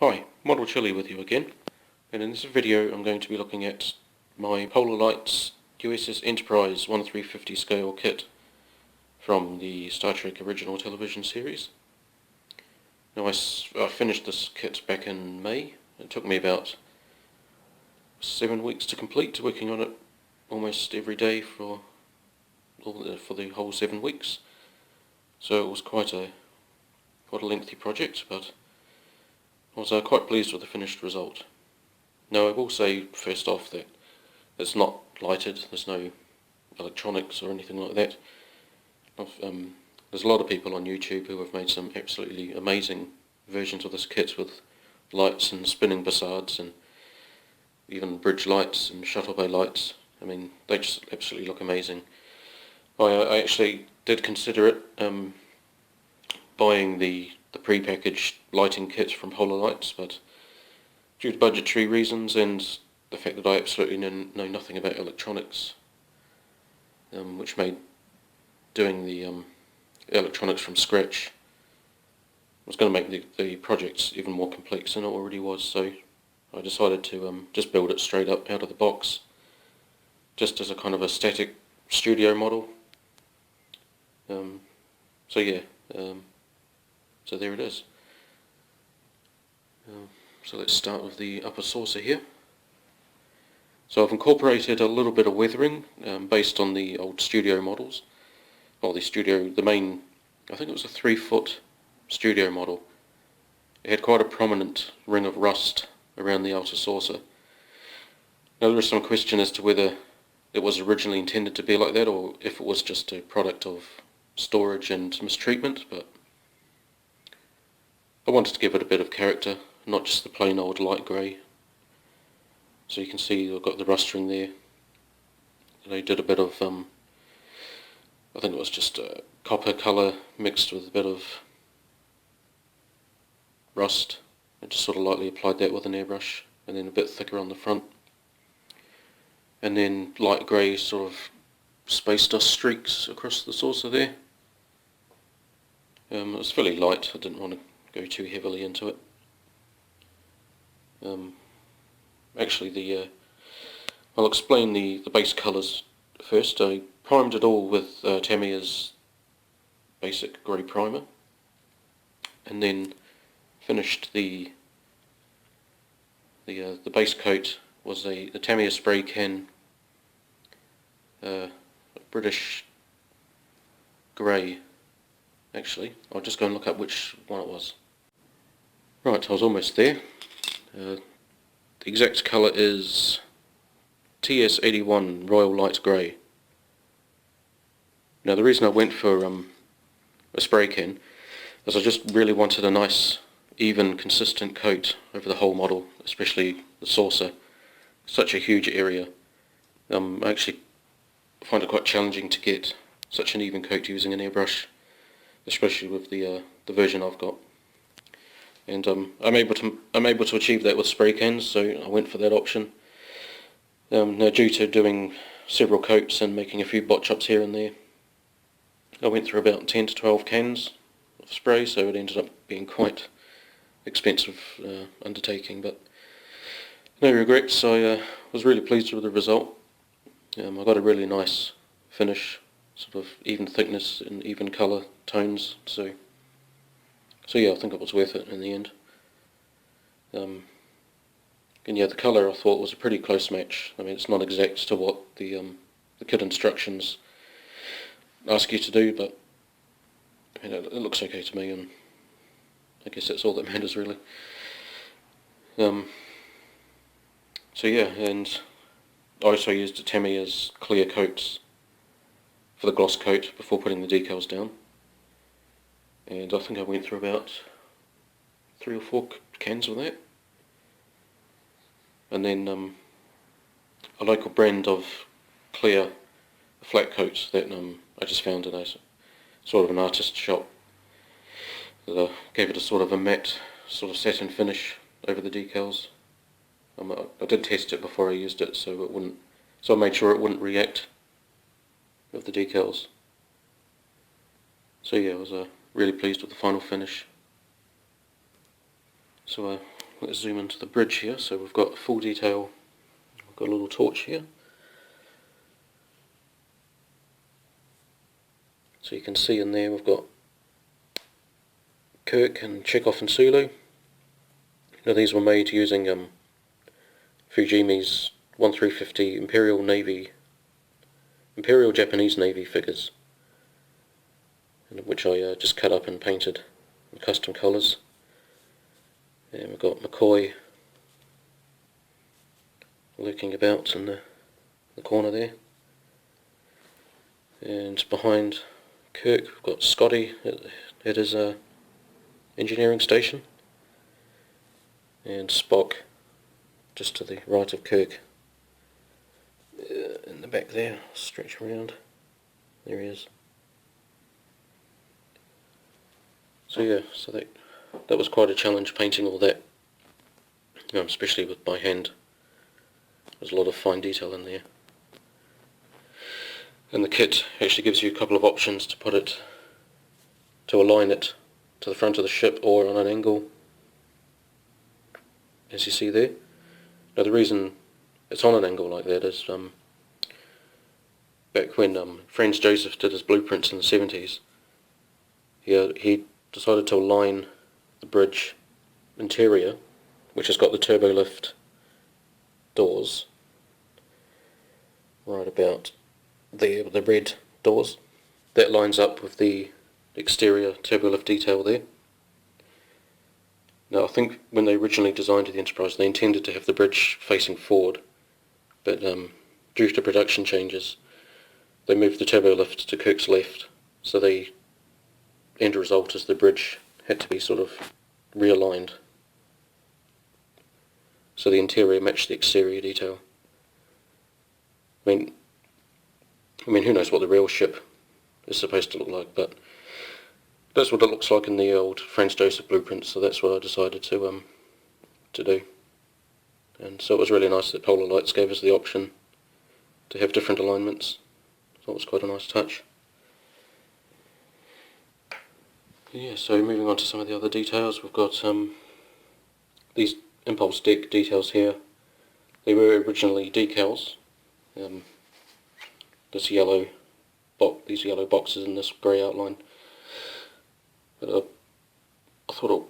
Hi, Model Chili with you again, and in this video I'm going to be looking at my Polar Lights USS Enterprise 1/350 scale kit from the Star Trek original television series. Now I finished this kit back in May. It took me about 7 weeks to complete, working on it almost every day for the whole 7 weeks. So it was quite a lengthy project, but I was quite pleased with the finished result. Now I will say first off that it's not lighted, there's no electronics or anything like that. There's a lot of people on YouTube who have made some absolutely amazing versions of this kit with lights and spinning facades and even bridge lights and shuttle bay lights. I mean, they just absolutely look amazing. I actually did consider it buying the pre-packaged lighting kit from Polar Lights, but due to budgetary reasons and the fact that I absolutely know nothing about electronics, which made doing the electronics from scratch was going to make the project even more complex than it already was, so I decided to just build it straight up out of the box, just as a kind of a static studio model. So there it is. So let's start with the upper saucer here. So I've incorporated a little bit of weathering based on the old studio models. Well, the main, I think it was a 3-foot studio model. It had quite a prominent ring of rust around the outer saucer. Now there is some question as to whether it was originally intended to be like that or if it was just a product of storage and mistreatment, but I wanted to give it a bit of character, not just the plain old light grey. So you can see I've got the rustering there. And I did a bit of, I think it was just a copper colour mixed with a bit of rust. I just sort of lightly applied that with an airbrush, and then a bit thicker on the front. And then light grey sort of space dust streaks across the saucer there. It was fairly light, I didn't want to go too heavily into it. I'll explain the base colours first. I primed it all with Tamiya's basic grey primer, and then finished the base coat was the Tamiya spray can British grey. Actually, I'll just go and look up which one it was. Right, I was almost there. The exact colour is TS81 Royal Light Grey. Now the reason I went for a spray can is I just really wanted a nice, even, consistent coat over the whole model, especially the saucer. Such a huge area. I actually find it quite challenging to get such an even coat using an airbrush, especially with the version I've got. And I'm able to achieve that with spray cans, so I went for that option. Now, due to doing several coats and making a few botch ups here and there, I went through about 10 to 12 cans of spray, so it ended up being quite expensive undertaking, but no regrets. I was really pleased with the result. I got a really nice finish, sort of even thickness and even colour tones, so yeah, I think it was worth it in the end. And yeah, the colour I thought was a pretty close match. I mean, it's not exact to what the kit instructions ask you to do, but I mean, it looks okay to me, and I guess that's all that matters really. So yeah, and I also used Tamiya's clear coats for the gloss coat before putting the decals down. And I think I went through about 3 or 4 cans of that. And then a local brand of clear flat coat that I just found in a sort of an artist shop. That gave it a sort of a matte, sort of satin finish over the decals. I did test it before I used it, so I made sure it wouldn't react with the decals. So yeah, I was really pleased with the final finish. So let's zoom into the bridge here. So we've got full detail, we've got a little torch here. So you can see in there we've got Kirk and Chekhov and Sulu. Now these were made using Fujimi's 1350 Imperial Japanese Navy figures, which I just cut up and painted in custom colours. And we've got McCoy lurking about in the corner there. And behind Kirk we've got Scotty at his engineering station. And Spock just to the right of Kirk. In the back there, stretch around. There he is. So yeah, so that was quite a challenge painting all that, especially with by hand. There's a lot of fine detail in there. And the kit actually gives you a couple of options to align it to the front of the ship or on an angle, as you see there. Now the reason it's on an angle like that is back when Franz Joseph did his blueprints in the 70s, he decided to align the bridge interior, which has got the turbo lift doors right about there with the red doors. That lines up with the exterior turbo lift detail there. Now I think when they originally designed the Enterprise they intended to have the bridge facing forward, but due to production changes they moved the turbo lift to Kirk's left, so the end result is the bridge had to be sort of realigned so the interior matched the exterior detail. I mean who knows what the real ship is supposed to look like, but that's what it looks like in the old Franz Joseph blueprint, so that's what I decided to do. And so it was really nice that Polar Lights gave us the option to have different alignments. I thought it was quite a nice touch. Yeah, so moving on to some of the other details, we've got these impulse deck details here. They were originally decals. These yellow boxes in this grey outline. But I thought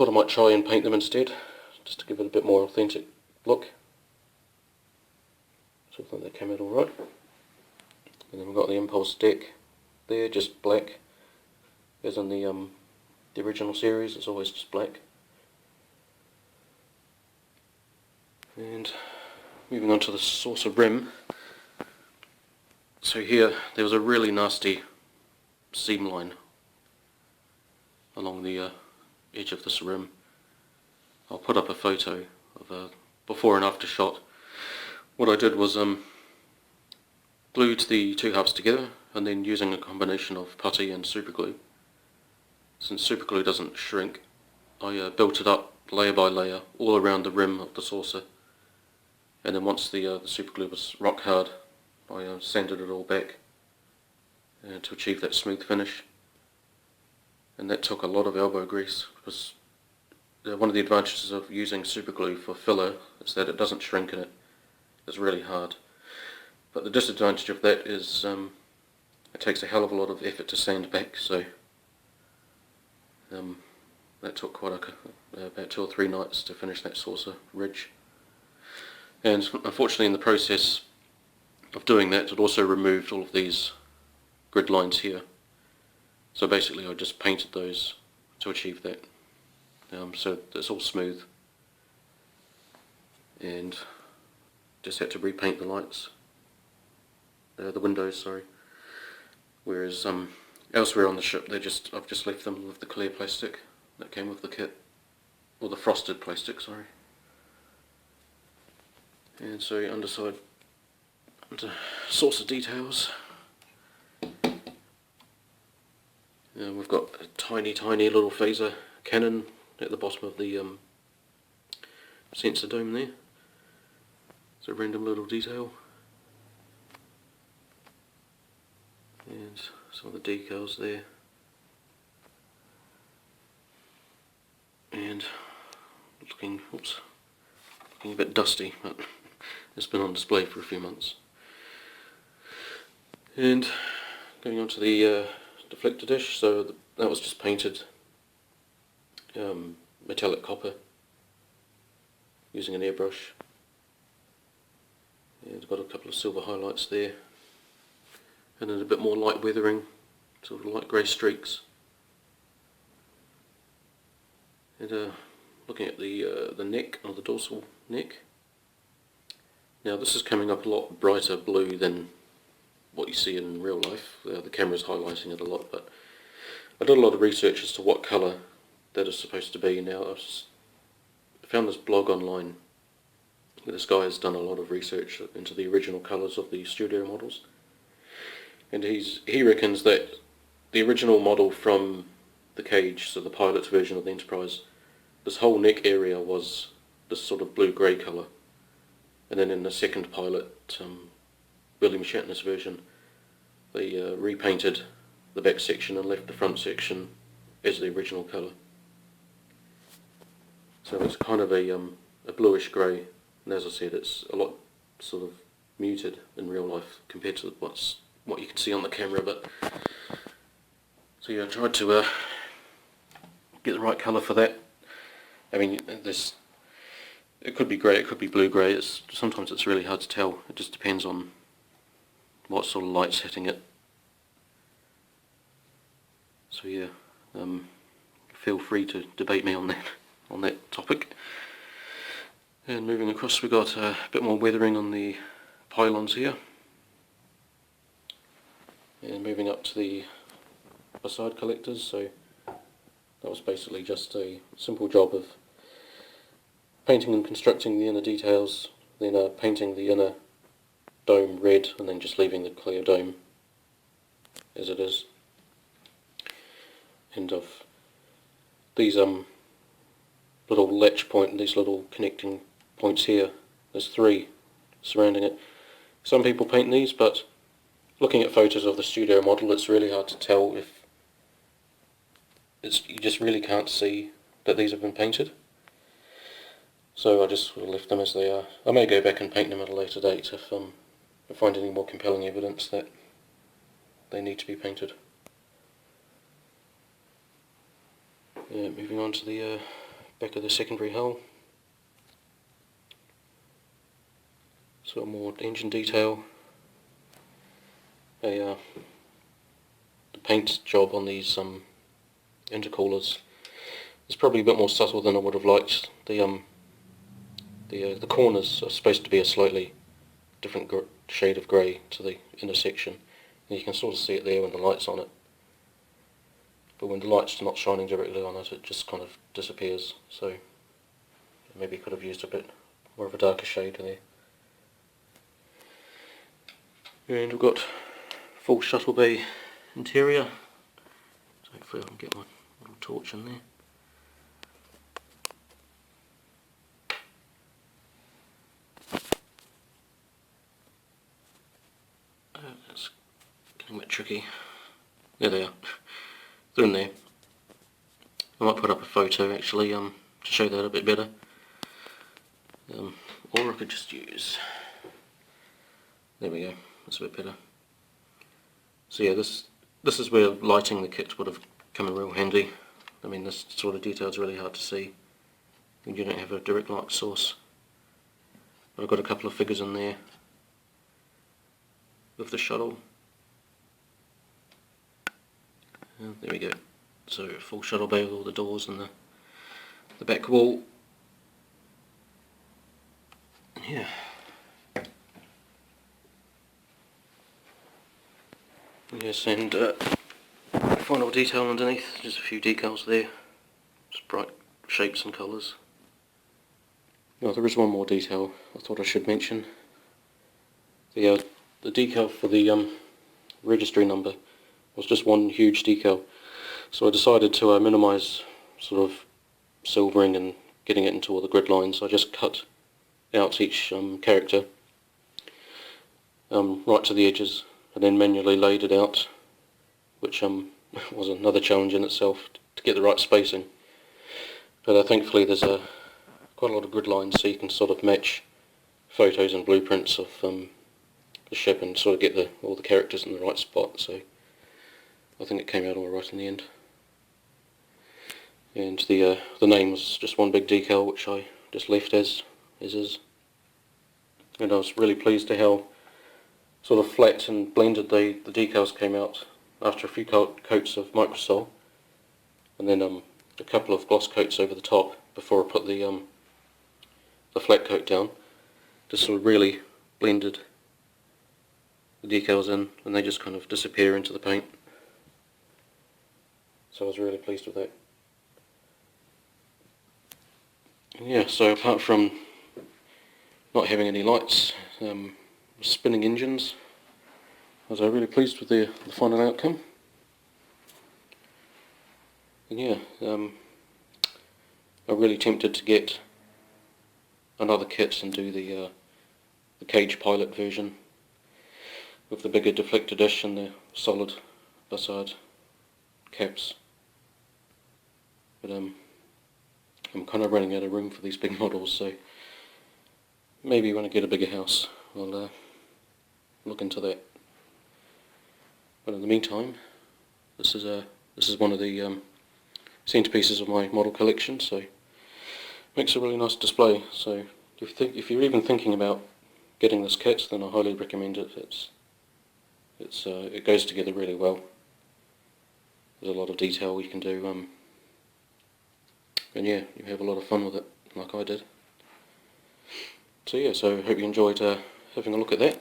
I might try and paint them instead, just to give it a bit more authentic look. So I think they came out alright. And then we've got the impulse deck there, just black, as in the original series. It's always just black. And moving on to the saucer rim. So here there was a really nasty seam line along the edge of this rim. I'll put up a photo of a before and after shot. What I did was glued the two halves together, and then using a combination of putty and superglue. Since superglue doesn't shrink, I built it up layer by layer all around the rim of the saucer, and then once the superglue was rock hard, I sanded it all back to achieve that smooth finish. And that took a lot of elbow grease, because one of the advantages of using superglue for filler is that it doesn't shrink and it's really hard. But the disadvantage of that is it takes a hell of a lot of effort to sand back, so that took quite about 2 or 3 nights to finish that saucer ridge. And unfortunately in the process of doing that it also removed all of these grid lines here. So basically I just painted those to achieve that, so it's all smooth, and just had to repaint the lights, the windows, sorry. Whereas elsewhere on the ship I've just left them with the clear plastic that came with the kit, or the frosted plastic, sorry. And so underside, under saucer details. We've got a tiny little phaser cannon at the bottom of the sensor dome there. It's a random little detail. And some of the decals there. looking a bit dusty, but it's been on display for a few months. And going on to the deflector dish, so that was just painted metallic copper using an airbrush. And it's got a couple of silver highlights there, and then a bit more light weathering, sort of light grey streaks. And looking at the neck, or the dorsal neck, now this is coming up a lot brighter blue than what you see in real life. The camera's highlighting it a lot, but I did a lot of research as to what colour that is supposed to be. Now I found this blog online. This guy has done a lot of research into the original colours of the studio models, and he reckons that the original model from the Cage, so the pilot's version of the Enterprise, this whole neck area was this sort of blue-grey colour, and then in the second pilot, William Shatner's version, they repainted the back section and left the front section as the original colour. So it's kind of a bluish grey, and as I said, it's a lot sort of muted in real life compared to what you can see on the camera. But so yeah, I tried to get the right colour for that. I mean, it could be grey, it could be blue-grey. Sometimes it's really hard to tell. It just depends on what sort of light's hitting it. So yeah, feel free to debate me on that topic. And moving across, we got a bit more weathering on the pylons here. And moving up to the side collectors, so that was basically just a simple job of painting and constructing the inner details, then painting the inner dome red, and then just leaving the clear dome as it is. And of these little latch point, these little connecting points here, there's 3 surrounding it. Some people paint these, but looking at photos of the studio model, it's really hard to tell if you just really can't see that these have been painted. So I just left them as they are. I may go back and paint them at a later date if I find any more compelling evidence that they need to be painted. Yeah, moving on to the back of the secondary hull. It's got more engine detail. The paint job on these intercoolers is probably a bit more subtle than I would have liked. The corners are supposed to be a slightly different shade of grey to the inner section, and you can sort of see it there when the light's on it. But when the light's not shining directly on it, it just kind of disappears. So maybe could have used a bit more of a darker shade there. And we've got full shuttle bay interior. So hopefully I can get my little torch in there. It's getting a bit tricky. There they are. They're in there. I might put up a photo actually to show that a bit better. Or I could just use... There we go. That's a bit better. So yeah, this is where lighting the kit would have come in real handy. I mean, this sort of detail is really hard to see when you don't have a direct light source. But I've got a couple of figures in there with the shuttle. And there we go. So full shuttle bay with all the doors and the back wall. Yeah. Yes, and final detail underneath, just a few decals there, just bright shapes and colours. Now there is one more detail I thought I should mention. The decal for the registry number was just one huge decal, so I decided to minimise sort of silvering and getting it into all the grid lines. I just cut out each character right to the edges, and then manually laid it out, which was another challenge in itself to get the right spacing. But thankfully there's quite quite a lot of grid lines, so you can sort of match photos and blueprints of the ship and sort of get all the characters in the right spot. So I think it came out all right in the end. And the name was just one big decal, which I just left as is. And I was really pleased to how sort of flat and blended the decals came out after a few coats of Microsol, and then a couple of gloss coats over the top before I put the flat coat down. Just sort of really blended the decals in, and they just kind of disappear into the paint. So I was really pleased with that. And yeah, so apart from not having any lights, spinning engines, I was really pleased with the final outcome. And yeah, I'm really tempted to get another kit and do the cage pilot version with the bigger deflector dish and the solid facade caps. But I'm kind of running out of room for these big models, so maybe when I get a bigger house I'll look into that. But in the meantime, this is one of the centerpieces of my model collection, so it makes a really nice display. So if you're even thinking about getting this kit, then I highly recommend it. It goes together really well. There's a lot of detail you can do, and yeah, you have a lot of fun with it, like I did. So yeah, so I hope you enjoyed having a look at that.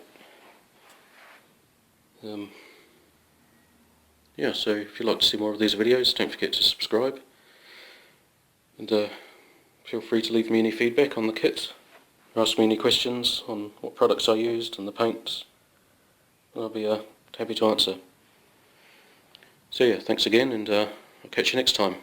Yeah, so if you'd like to see more of these videos, don't forget to subscribe, and feel free to leave me any feedback on the kit, or ask me any questions on what products I used and the paints. I'll be happy to answer. So yeah, thanks again, and I'll catch you next time.